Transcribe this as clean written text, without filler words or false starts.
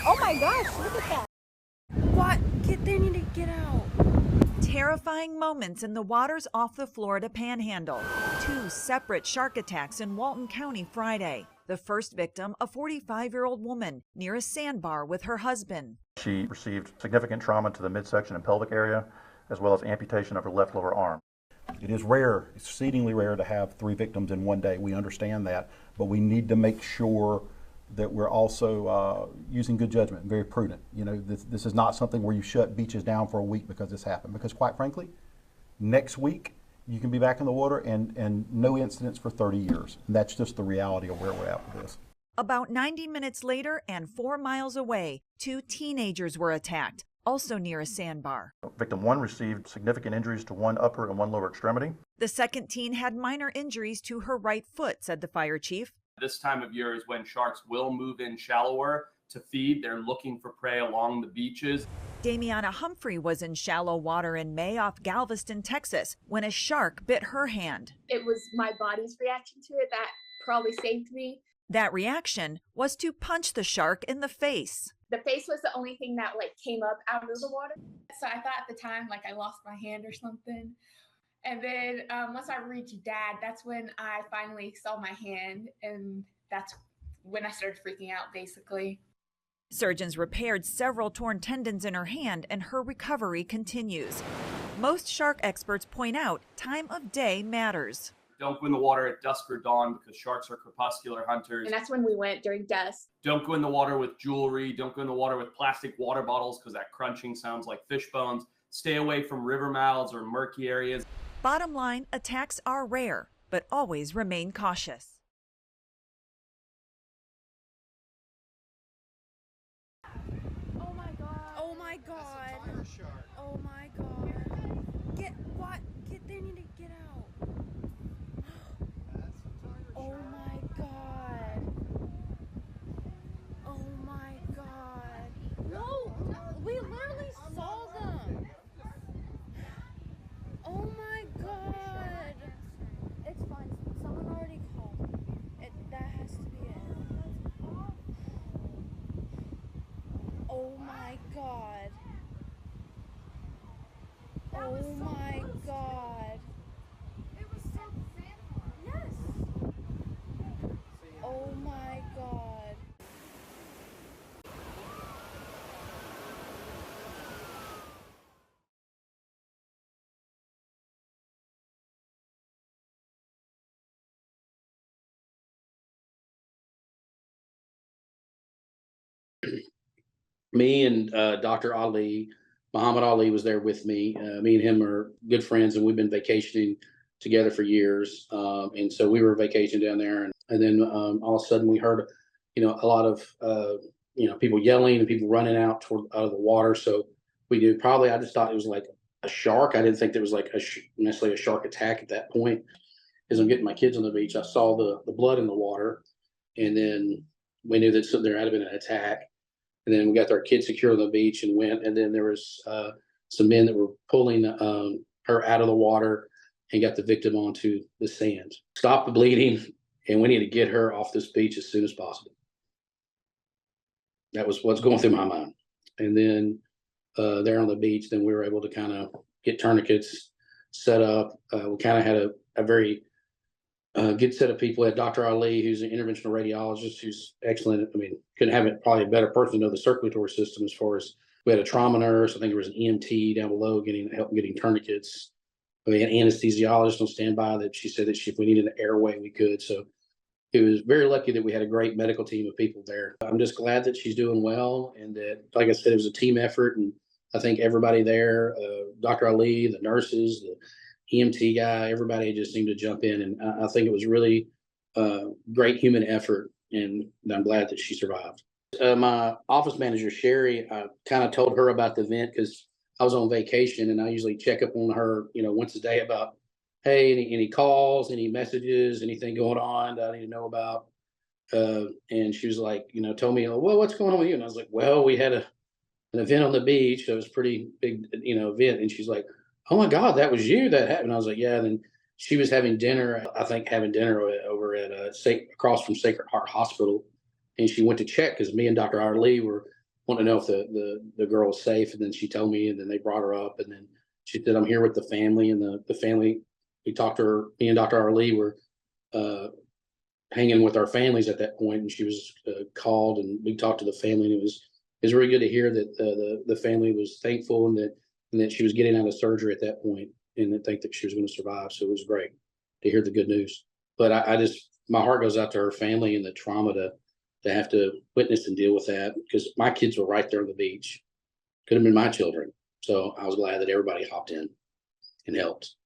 Oh my gosh, look at that. What? They need to get out. Terrifying moments in the waters off the Florida Panhandle. 2 separate shark attacks in Walton County Friday. The first victim, a 45-year-old woman near a sandbar with her husband. She received significant trauma to the midsection and pelvic area, as well as amputation of her left lower arm. It is rare, exceedingly rare to have 3 victims in one day. We understand that, but we need to make sure that we're also using good judgment and very prudent. You know, this is not something where you shut beaches down for a week because this happened. Because quite frankly, next week you can be back in the water and no incidents for 30 years. And that's just the reality of where we're at with this. About 90 minutes later and 4 miles away, 2 teenagers were attacked, also near a sandbar. Victim 1 received significant injuries to one upper and one lower extremity. The second teen had minor injuries to her right foot, said the fire chief. This time of year is when sharks will move in shallower to feed. They're looking for prey along the beaches. Damiana Humphrey was in shallow water in May off Galveston, Texas, when a shark bit her hand. It was my body's reaction to it that probably saved me. That reaction was to punch the shark in the face. The face was the only thing that came up out of the water. So I thought at the time I lost my hand or something. And then once I reached Dad, that's when I finally saw my hand, and that's when I started freaking out, basically. Surgeons repaired several torn tendons in her hand, and her recovery continues. Most shark experts point out time of day matters. Don't go in the water at dusk or dawn because sharks are crepuscular hunters. And that's when we went during dusk. Don't go in the water with jewelry. Don't go in the water with plastic water bottles because that crunching sounds like fish bones. Stay away from river mouths or murky areas. Bottom line, attacks are rare, but always remain cautious. Oh my god. Oh my god. Oh my god. They need to get out. Oh my god. Oh my god. No, we literally saw them. Oh my god. It's fine. Someone already called. That has to be it. Oh my god. Oh my god. It was so yes. Oh my god. Me and Dr. Ali, Muhammad Ali was there with me. Me and him are good friends, and we've been vacationing together for years. And so we were vacationing down there, and then all of a sudden we heard, a lot of people yelling and people running out of the water. So we knew probably. I just thought it was like a shark. I didn't think there was like necessarily a shark attack at that point. As I'm getting my kids on the beach, I saw the blood in the water, and then we knew that there had been an attack. And then we got our kids secure on the beach and went. And then there was some men that were pulling her out of the water and got the victim onto the sand. Stop the bleeding, and we need to get her off this beach as soon as possible. That was what's going through my mind. And then there on the beach, then we were able to kind of get tourniquets set up. We kind of had a very good set of people. We had Dr. Ali, who's an interventional radiologist, who's excellent. I mean, couldn't have it probably a better person to know the circulatory system as far as we had a trauma nurse. I think there was an EMT down below getting tourniquets. We had an anesthesiologist on standby that she said that if we needed an airway, we could. So it was very lucky that we had a great medical team of people there. I'm just glad that she's doing well, and that, like I said, it was a team effort. And I think everybody there, Dr. Ali, the nurses, the EMT guy, everybody just seemed to jump in. And I think it was really great human effort, and I'm glad that she survived. My office manager, Sherry, I kind of told her about the event because I was on vacation, and I usually check up on her, once a day about, hey, any calls, any messages, anything going on that I need to know about. And she was like, told me, well, what's going on with you? And I was like, well, we had an event on the beach. It was a pretty big, event. And she's like, oh my God, that was you that happened. I was like, yeah. And then she was having dinner, over at across from Sacred Heart Hospital. And she went to check because me and Dr. Ali were wanting to know if the girl was safe. And then she told me, and then they brought her up, and then she said, I'm here with the family. And the family, we talked to her, me and Dr. Arlie were hanging with our families at that point, and she was called, and we talked to the family, and it was really good to hear that the family was thankful, and that she was getting out of surgery at that point, and that think that she was going to survive. So it was great to hear the good news. But I just, my heart goes out to her family and the trauma to have to witness and deal with that, because my kids were right there on the beach. Could have been my children. So I was glad that everybody hopped in and helped.